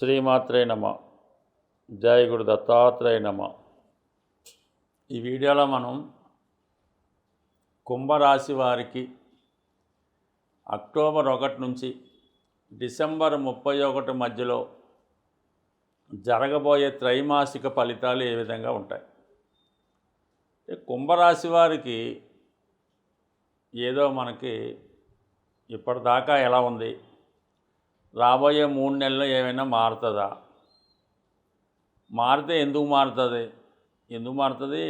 శ్రీమాత్రే నమ. జై గురు దత్తాత్రేయ నమ. ఈ వీడియోలో మనం కుంభరాశి వారికి అక్టోబర్ 1 నుంచి డిసెంబర్ 31 మధ్యలో జరగబోయే త్రైమాసిక ఫలితాలు ఏ విధంగా ఉంటాయి. కుంభరాశి వారికి ఏదో మనకి ఇప్పటిదాకా ఎలా ఉంది, రాబోయే 3 నెలల్లో ఏమైనా మారుతుందా, మారితే ఎందుకు మారుతుంది,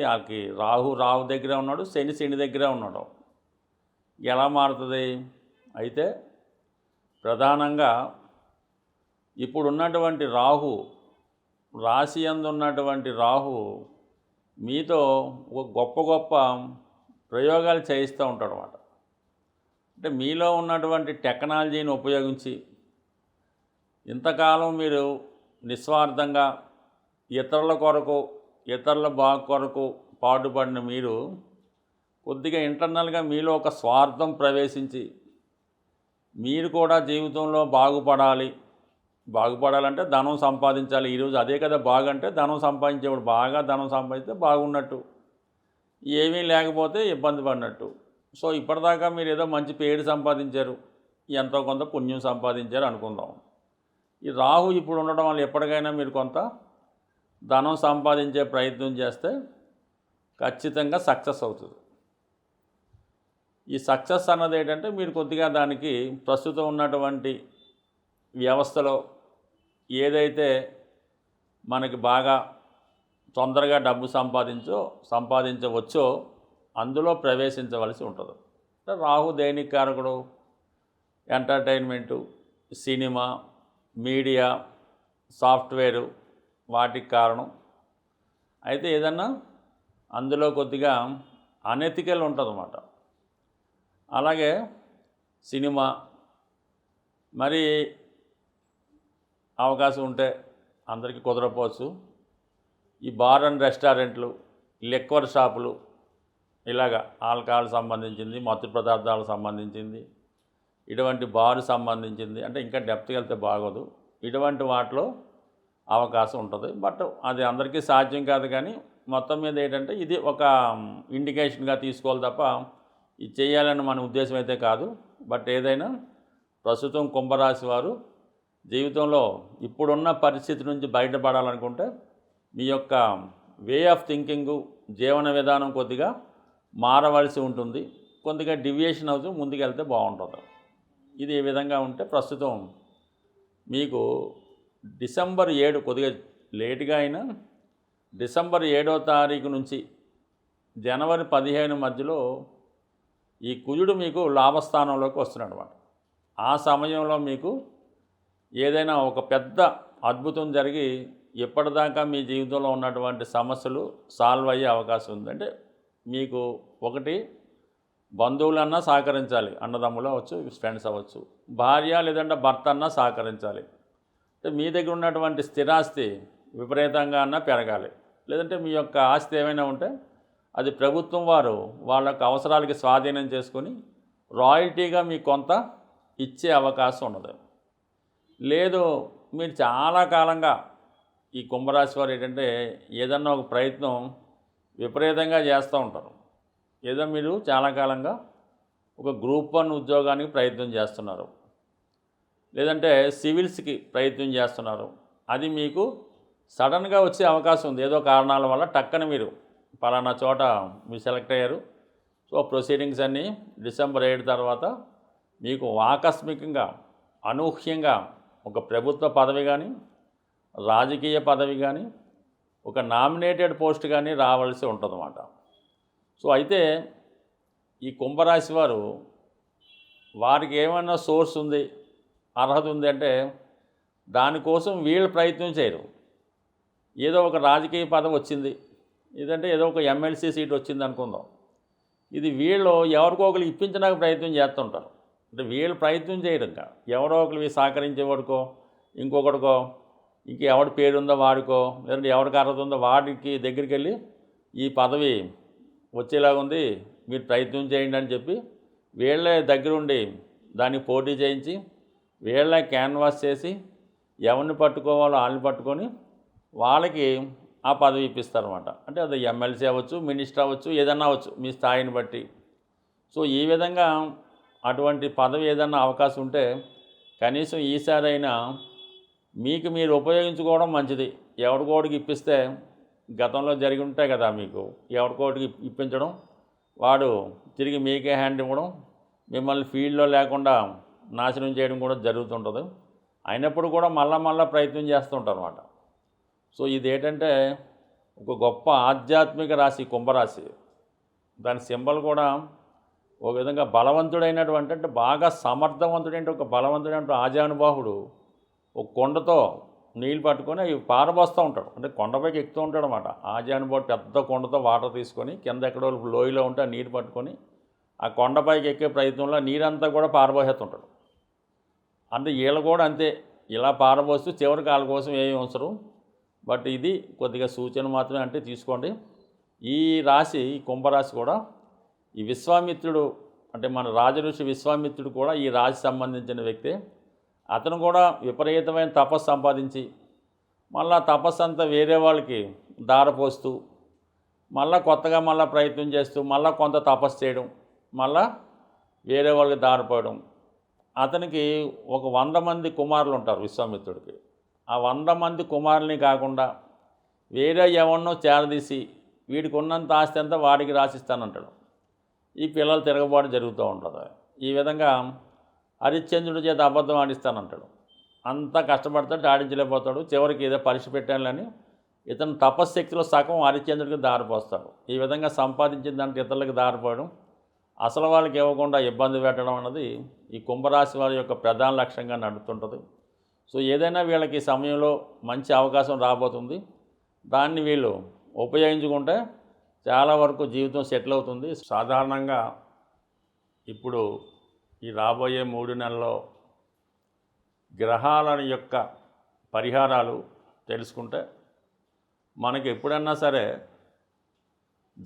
వాళ్ళకి రాహు దగ్గర ఉన్నాడు, శని దగ్గర ఉన్నాడు, ఎలా మారుతుంది. అయితే ప్రధానంగా ఇప్పుడున్నటువంటి రాహు, రాశి యందు ఉన్నటువంటి రాహు మీతో గొప్ప ప్రయోగాలు చేయిస్తూ ఉంటాడు అన్నమాట. అంటే మీలో ఉన్నటువంటి టెక్నాలజీని ఉపయోగించి ఇంతకాలం మీరు నిస్వార్థంగా ఇతరుల కొరకు, ఇతరుల బాగు కొరకు పాటుపడిన మీరు కొద్దిగా ఇంటర్నల్గా మీలో ఒక స్వార్థం ప్రవేశించి మీరు కూడా జీవితంలో బాగుపడాలంటే ధనం సంపాదించాలి. ఈరోజు అదే కదా బాగంటే, ధనం సంపాదించేవాడు బాగా ధనం సంపాదిస్తే బాగున్నట్టు, ఏమీ లేకపోతే ఇబ్బంది పడినట్టు. సో ఇప్పటిదాకా మీరు ఏదో మంచి పేరు సంపాదించారు, ఎంతో కొంత పుణ్యం సంపాదించారు అనుకుందాం. ఈ రాహు ఇప్పుడు ఉండడం వల్ల ఎప్పటికైనా మీరు కొంత ధనం సంపాదించే ప్రయత్నం చేస్తే ఖచ్చితంగా సక్సెస్ అవుతుంది. ఈ సక్సెస్ అన్నది ఏంటంటే మీరు కొద్దిగా దానికి ప్రస్తుతం ఉన్నటువంటి వ్యవస్థలో ఏదైతే మనకి బాగా తొందరగా డబ్బు సంపాదించవచ్చో అందులో ప్రవేశించవలసి ఉంటుంది. రాహు దేనికి కారకుడు? ఎంటర్టైన్మెంటు, సినిమా, మీడియా, సాఫ్ట్వేరు వాటికి కారణం. అయితే ఏదన్నా అందులో కొద్దిగా అనెథికల్ ఉంటుందన్నమాట. అలాగే సినిమా, మరి అవకాశం ఉంటే అందరికీ కుదరకపోవచ్చు, ఈ బార్ అండ్ రెస్టారెంట్లు, లిక్కర్ షాపులు, ఇలాగా ఆల్కహాల్ సంబంధించింది, మత్తు పదార్థాలకు సంబంధించింది, ఇటువంటి బారు సంబంధించింది, అంటే ఇంకా డెప్త్కి వెళ్తే బాగోదు, ఇటువంటి వాటిలో అవకాశం ఉంటుంది. బట్ అది అందరికీ సాధ్యం కాదు. కానీ మొత్తం మీద ఏంటంటే ఇది ఒక ఇండికేషన్గా తీసుకోవాలి తప్ప ఇది చేయాలని మన ఉద్దేశం అయితే కాదు. బట్ ఏదైనా ప్రస్తుతం కుంభరాశి వారు జీవితంలో ఇప్పుడున్న పరిస్థితి నుంచి బయటపడాలనుకుంటే మీ యొక్క వే ఆఫ్ థింకింగు, జీవన విధానం కొద్దిగా మారవలసి ఉంటుంది. కొద్దిగా డివియేషన్ అవుతూ ముందుకెళ్తే బాగుంటుంది. ఇది ఏ విధంగా ఉంటే ప్రస్తుతం మీకు డిసెంబర్ 7, కొద్దిగా లేటుగా అయినా డిసెంబర్ 7వ తారీఖు నుంచి జనవరి 15 మధ్యలో ఈ కుజుడు మీకు లాభస్థానంలోకి వస్తున్నాడు అన్నమాట. ఆ సమయంలో మీకు ఏదైనా ఒక పెద్ద అద్భుతం జరిగి ఎప్పటిదాకా మీ జీవితంలో ఉన్నటువంటి సమస్యలు సాల్వ్ అయ్యే అవకాశం ఉంది. అంటే మీకు ఒకటి బంధువులన్నా సహకరించాలి, అన్నదమ్ములు అవ్వచ్చు, ఫ్రెండ్స్ అవ్వచ్చు, భార్య లేదంటే భర్త అన్నా సహకరించాలి. అంటే మీ దగ్గర ఉన్నటువంటి స్థిరాస్తి విపరీతంగా అన్నా పెరగాలి. లేదంటే మీ యొక్క ఆస్తి ఏమైనా ఉంటే అది ప్రభుత్వం వారు వాళ్ళ యొక్క అవసరాలకి స్వాధీనం చేసుకొని రాయల్టీగా మీకు కొంత ఇచ్చే అవకాశం ఉన్నది. లేదు మీరు చాలా కాలంగా ఈ కుంభరాశి వారు ఏంటంటే ఏదన్నా ఒక ప్రయత్నం విపరీతంగా చేస్తూ ఉంటారు. ఏదో మీరు చాలా కాలంగా ఒక గ్రూప్ 1 ఉద్యోగానికి ప్రయత్నం చేస్తున్నారు, లేదంటే సివిల్స్కి ప్రయత్నం చేస్తున్నారు. అది మీకు సడన్గా వచ్చే అవకాశం ఉంది. ఏదో కారణాల వల్ల టక్కన మీరు పలానా చోట మీరు సెలెక్ట్ అయ్యారు. సో ప్రొసీడింగ్స్ అన్నీ డిసెంబర్ 7 తర్వాత మీకు ఆకస్మికంగా, అనూహ్యంగా ఒక ప్రభుత్వ పదవి కానీ, రాజకీయ పదవి కానీ, ఒక నామినేటెడ్ పోస్ట్ కానీ రావాల్సి ఉంటుందన్నమాట. సో అయితే ఈ కుంభరాశి వారికి ఏమైనా సోర్స్ ఉంది, అర్హత ఉంది అంటే దానికోసం వీళ్ళు ప్రయత్నం చేయరు. ఏదో ఒక రాజకీయ పదవి వచ్చింది, ఇదంటే ఏదో ఒక ఎమ్మెల్సీ సీట్ వచ్చింది అనుకుందాం, ఇది వీళ్ళు ఎవరికో ఒకరు ఇప్పించడానికి ప్రయత్నం చేస్తుంటారు. అంటే వీళ్ళు ప్రయత్నం చేయరు, ఇంకా ఎవరో ఒకరు సహకరించేవాడికో, ఇంకొకటికో, ఇంక ఎవడి పేరు ఉందో వాడికో, లేదంటే ఎవరికి అర్హత ఉందో వాడికి దగ్గరికి వెళ్ళి ఈ పదవి వచ్చేలాగా ఉంది, మీరు ప్రయత్నం చేయండి అని చెప్పి వీళ్ళే దగ్గరుండి దాన్ని పోటీ చేయించి వీళ్ళే క్యాన్వాస్ చేసి ఎవరిని పట్టుకోవాలో వాళ్ళని పట్టుకొని వాళ్ళకి ఆ పదవి ఇప్పిస్తారన్నమాట. అంటే అది ఎమ్మెల్సీ అవ్వచ్చు, మినిస్టర్ అవ్వచ్చు, ఏదన్నా అవ్వచ్చు మీ స్థాయిని బట్టి. సో ఈ విధంగా అటువంటి పదవి ఏదన్నా అవకాశం ఉంటే కనీసం ఈసారైనా మీకు మీరు ఉపయోగించుకోవడం మంచిది. ఎవరికోడికి ఇప్పిస్తే గతంలో జరిగి ఉంటాయి కదా, మీకు ఎవరికోటికి ఇప్పించడం, వాడు తిరిగి మీకే హ్యాండ్ ఇవ్వడం, మిమ్మల్ని ఫీల్డ్లో లేకుండా నాశనం చేయడం కూడా జరుగుతుంటుంది. అయినప్పుడు కూడా మళ్ళా ప్రయత్నం చేస్తుంటారు అన్నమాట. సో ఇదేంటంటే ఒక గొప్ప ఆధ్యాత్మిక రాశి కుంభరాశి. దాని సింబల్ కూడా ఒక విధంగా బలవంతుడైనటువంటి, అంటే బాగా సమర్థవంతుడైన ఒక బలవంతుడైన ఆజానుబాహుడు ఒక కొండతో నీళ్ళు పట్టుకొని అవి పారబోస్తూ ఉంటాడు. అంటే కొండపైకి ఎక్కుతూ ఉంటాడు అన్నమాట. ఆజానుబాహుడు పెద్ద కొండతో వాటర్ తీసుకొని కింద ఎక్కడో లోయలో ఉంటే ఆ నీరు పట్టుకొని ఆ కొండపైకి ఎక్కే ప్రయత్నంలో నీరంతా కూడా పారబోసేస్తుంటాడు. అంటే వీళ్ళు కూడా అంతే, ఇలా పారబోస్తూ చివరికి వాళ్ళ కోసం ఏమి అవసరం. బట్ ఇది కొద్దిగా సూచన మాత్రమే, అంటే తీసుకోండి. ఈ రాశి కుంభరాశి కూడా ఈ విశ్వామిత్రుడు, అంటే మన రాజఋషి విశ్వామిత్రుడు కూడా ఈ రాశి సంబంధించిన వ్యక్తే. అతను కూడా విపరీతమైన తపస్సు సంపాదించి మళ్ళా తపస్సు అంతా వేరే వాళ్ళకి దారపోస్తూ మళ్ళీ కొత్తగా ప్రయత్నం చేస్తూ మళ్ళీ కొంత తపస్సు చేయడం, మళ్ళా వేరే వాళ్ళకి దారిపోయడం. అతనికి ఒక 100 మంది కుమారులు ఉంటారు విశ్వామిత్రుడికి. ఆ 100 మంది కుమారుల్ని కాకుండా వేరే ఎవరినో చేరదీసి వీడికి ఉన్నంత ఆస్తి అంతా వాడికి రాసిస్తానంటాడు. ఈ పిల్లలు తిరగబాటు జరుగుతూ ఉంటుంది. ఈ విధంగా హరిశ్చంద్రుడి చేత అబద్ధం ఆడిస్తానంటాడు. అంతా కష్టపడతాడు, ఆడించలేకపోతాడు. చివరికి ఏదో పరీక్ష పెట్టాలని ఇతను తపశ్శక్తిలో సగం హరిశ్చంద్రుడికి దారిపోస్తాడు. ఈ విధంగా సంపాదించిన దాంట్లో ఇతరులకు దారిపోవడం, అసలు వాళ్ళకి ఇవ్వకుండా ఇబ్బంది పెట్టడం అన్నది ఈ కుంభరాశి వారి యొక్క ప్రధాన లక్ష్యంగా నడుస్తుంటుంది. సో ఏదైనా వీళ్ళకి ఈ సమయంలో మంచి అవకాశం రాబోతుంది. దాన్ని వీళ్ళు ఉపయోగించుకుంటే చాలా వరకు జీవితం సెటిల్ అవుతుంది. సాధారణంగా ఇప్పుడు ఈ రాబోయే 3 నెలల్లో గ్రహాల యొక్క పరిహారాలు తెలుసుకుంటే మనకి ఎప్పుడన్నా సరే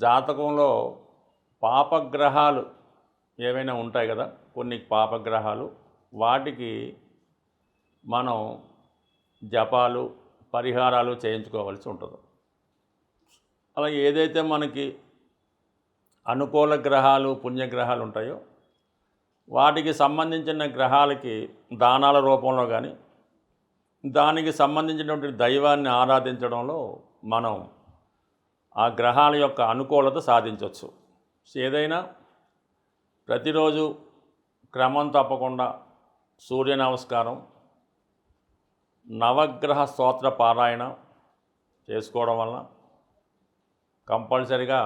జాతకంలో పాపగ్రహాలు ఏవైనా ఉంటాయి కదా, కొన్ని పాపగ్రహాలు, వాటికి మనం జపాలు పరిహారాలు చేయించుకోవాల్సి ఉంటుంది. అలాగే ఏదైతే మనకి అనుకూల గ్రహాలు పుణ్యగ్రహాలు ఉంటాయో వాటికి సంబంధించిన గ్రహాలకి దానాల రూపంలో కానీ దానికి సంబంధించినటువంటి దైవాన్ని ఆరాధించడంలో మనం ఆ గ్రహాల యొక్క అనుకూలత సాధించవచ్చు. ఏదైనా ప్రతిరోజు క్రమం తప్పకుండా సూర్య నమస్కారం, నవగ్రహ స్తోత్ర పారాయణ చేసుకోవడం వల్ల కంపల్సరిగా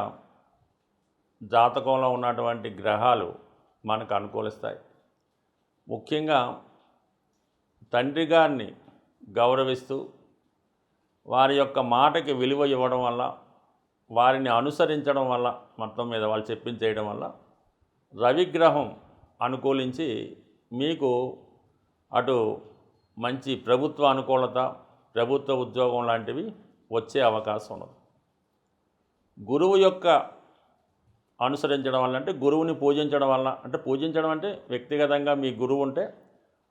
జాతకంలో ఉన్నటువంటి గ్రహాలు మనకు అనుకూలిస్తాయి. ముఖ్యంగా తండ్రి గారిని గౌరవిస్తూ వారి యొక్క మాటకి విలువ ఇవ్వడం వల్ల, వారిని అనుసరించడం వల్ల, మొత్తం మీద వాళ్ళు చెప్పించేయడం వల్ల రవిగ్రహం అనుకూలించి మీకు అటు మంచి ప్రభుత్వ అనుకూలత, ప్రభుత్వ ఉద్యోగం లాంటివి వచ్చే అవకాశం ఉన్నది. గురువు యొక్క అనుసరించడం వల్ల, అంటే గురువుని పూజించడం వల్ల, అంటే పూజించడం అంటే వ్యక్తిగతంగా మీ గురువు ఉంటే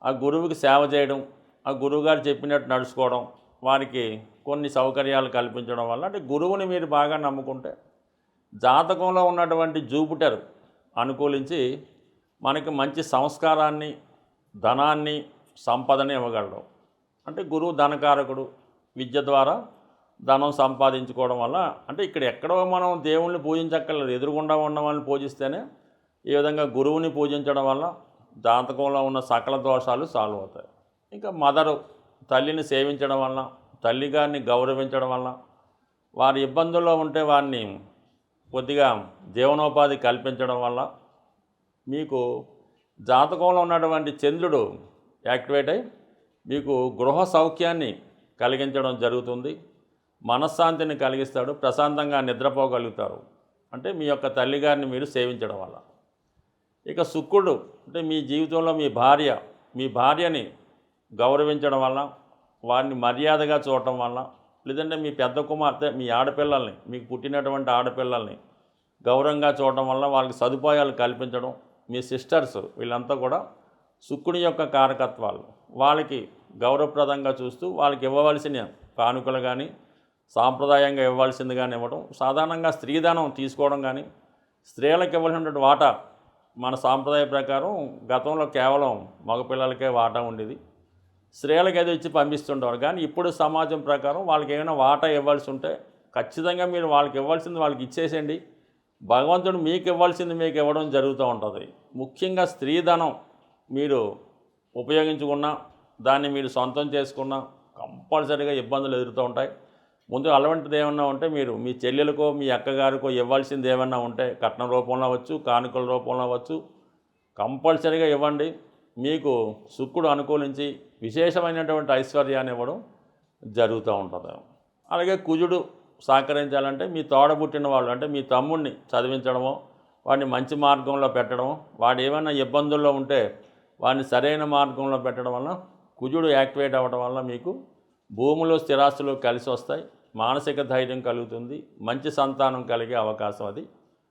ఆ గురువుకి సేవ చేయడం, ఆ గురువుగారు చెప్పినట్టు నడుచుకోవడం, వారికి కొన్ని సౌకర్యాలు కల్పించడం వల్ల, అంటే గురువుని మీరు బాగా నమ్ముకుంటే జాతకంలో ఉన్నటువంటి జూపిటర్ అనుకూలించి మనకి మంచి సంస్కారాన్ని, ధనాన్ని, సంపదని ఇవ్వగలడు. అంటే గురువు ధనకారకుడు. విద్య ద్వారా ధనం సంపాదించుకోవడం వల్ల, అంటే ఇక్కడ ఎక్కడో మనం దేవుణ్ణి పూజించక్కర్లేదు, ఎదురుగుండా ఉన్న వాళ్ళని పూజిస్తేనే ఈ విధంగా గురువుని పూజించడం వల్ల జాతకంలో ఉన్న సకల దోషాలు సాల్వ్ అవుతాయి. ఇంకా మదరు, తల్లిని సేవించడం వల్ల, తల్లిగారిని గౌరవించడం వల్ల, వారి ఇబ్బందుల్లో ఉంటే వారిని కొద్దిగా జీవనోపాధి కల్పించడం వల్ల మీకు జాతకంలో ఉన్నటువంటి చంద్రుడు యాక్టివేట్ అయి మీకు గృహ సౌఖ్యాన్ని కలిగించడం జరుగుతుంది. మనశ్శాంతిని కలిగిస్తాడు, ప్రశాంతంగా నిద్రపోగలుగుతారు. అంటే మీ యొక్క తల్లిగారిని మీరు సేవించడం వల్ల. ఇక శుక్రుడు, అంటే మీ జీవితంలో మీ భార్యని గౌరవించడం వల్ల, వారిని మర్యాదగా చూడటం వల్ల, లేదంటే మీ పెద్ద కుమార్తె, మీ ఆడపిల్లల్ని, మీకు పుట్టినటువంటి ఆడపిల్లల్ని గౌరవంగా చూడటం వల్ల వాళ్ళకి సదుపాయాలు కల్పించడం, మీ సిస్టర్స్ వీళ్ళంతా కూడా శుక్రుడి యొక్క కారకత్వాలు, వాళ్ళకి గౌరవప్రదంగా చూస్తూ వాళ్ళకి ఇవ్వవలసిన కానుకలు కానీ సాంప్రదాయంగా ఇవ్వాల్సింది కానీ ఇవ్వడం, సాధారణంగా స్త్రీధనం తీసుకోవడం కానీ, స్త్రీలకు ఇవ్వాల్సినటువంటి వాటా మన సాంప్రదాయ ప్రకారం గతంలో కేవలం మగపిల్లలకే వాటా ఉండేది, స్త్రీలకు ఏదో ఇచ్చి పంపిస్తుండేవారు. కానీ ఇప్పుడు సమాజం ప్రకారం వాళ్ళకి ఏమైనా వాటా ఇవ్వాల్సి ఉంటే ఖచ్చితంగా మీరు వాళ్ళకి ఇవ్వాల్సింది వాళ్ళకి ఇచ్చేసేయండి. భగవంతుడు మీకు ఇవ్వాల్సింది మీకు ఇవ్వడం జరుగుతూ ఉంటుంది. ముఖ్యంగా స్త్రీధనం మీరు ఉపయోగించుకున్నా, దాన్ని మీరు సొంతం చేసుకున్నా కంపల్సరీగా ఇబ్బందులు ఎదురుతూ ఉంటాయి. ముందు అలవంటిది ఏమన్నా ఉంటే మీరు మీ చెల్లెలకో మీ అక్కగారికో ఇవ్వాల్సింది ఏమన్నా ఉంటే కట్నం రూపంలో అవ్వచ్చు, కానుకల రూపంలో అవ్వచ్చు, కంపల్సరీగా ఇవ్వండి. మీకు శుక్రుడు అనుకూలించి విశేషమైనటువంటి ఐశ్వర్యాన్ని ఇవ్వడం జరుగుతూ ఉంటుంది. అలాగే కుజుడు సహకరించాలంటే మీ తోడబుట్టిన వాళ్ళు, అంటే మీ తమ్ముడిని చదివించడమో, వాడిని మంచి మార్గంలో పెట్టడమో, వాడు ఏమైనా ఇబ్బందుల్లో ఉంటే వాడిని సరైన మార్గంలో పెట్టడం వల్ల కుజుడు యాక్టివేట్ అవ్వడం వల్ల మీకు భూములు స్థిరాస్తులు కలిసి వస్తాయి, మానసిక ధైర్యం కలుగుతుంది, మంచి సంతానం కలిగే అవకాశం అది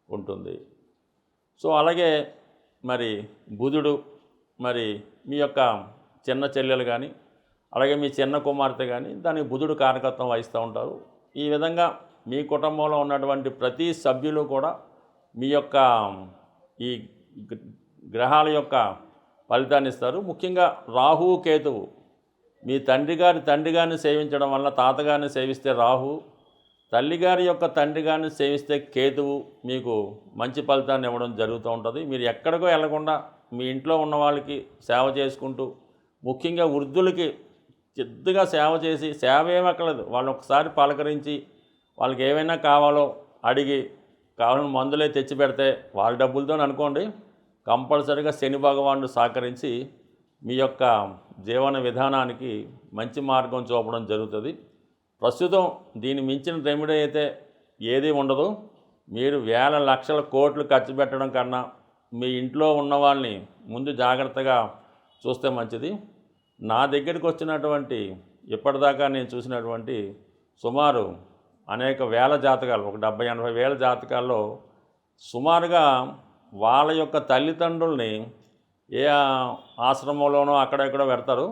ఉంటుంది. సో అలాగే మరి బుధుడు మరి మీ యొక్క చిన్న చెల్లెలు కానీ, అలాగే మీ చిన్న కుమార్తె కానీ దానికి బుధుడు కారకత్వం వహిస్తూ ఉంటారు. ఈ విధంగా మీ కుటుంబంలో ఉన్నటువంటి ప్రతి సభ్యులు కూడా మీ యొక్క ఈ గ్రహాల యొక్క ఫలితాన్ని ఇస్తారు. ముఖ్యంగా రాహువు కేతువు మీ తండ్రి గారిని సేవించడం వల్ల, తాతగారిని సేవిస్తే రాహు, తల్లిగారి యొక్క తండ్రి గారిని సేవిస్తే కేతువు మీకు మంచి ఫలితాన్ని ఇవ్వడం జరుగుతూ ఉంటుంది. మీరు ఎక్కడికో వెళ్లకుండా మీ ఇంట్లో ఉన్న వాళ్ళకి సేవ చేసుకుంటూ, ముఖ్యంగా వృద్ధులకి చిద్దుగా సేవ చేసి, సేవ ఏమక్కర్లేదు, వాళ్ళు ఒకసారి పలకరించి వాళ్ళకి ఏమైనా కావాలో అడిగి కావాలని మందులే తెచ్చి పెడితే వాళ్ళ డబ్బులతో అనుకోండి, కంపల్సరీగా శని భగవానుడు సహకరించి మీ యొక్క జీవన విధానానికి మంచి మార్గం చూపడం జరుగుతుంది. ప్రస్తుతం దీన్ని మించిన రెమెడీ అయితే ఏది ఉండదు. మీరు వేల లక్షల కోట్లు ఖర్చు పెట్టడం కన్నా మీ ఇంట్లో ఉన్న వాళ్ళని ముందు జాగ్రత్తగా చూస్తే మంచిది. నా దగ్గరికి వచ్చినటువంటి ఇప్పటిదాకా నేను చూసినటువంటి సుమారు అనేక వేల జాతకాలు, ఒక 70-80 వేల జాతకాల్లో సుమారుగా వాళ్ళ యొక్క తల్లిదండ్రుల్ని ఏ ఆశ్రమంలోనో అక్కడెక్కడో పెడతారు.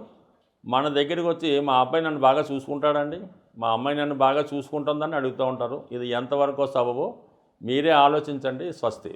మన దగ్గరికి వచ్చి మా అబ్బాయి నన్ను బాగా చూసుకుంటాడండి, మా అమ్మాయి నన్ను బాగా చూసుకుంటుందని అడుగుతూ ఉంటారు. ఇది ఎంతవరకు సబబో మీరే ఆలోచించండి. స్వస్తి.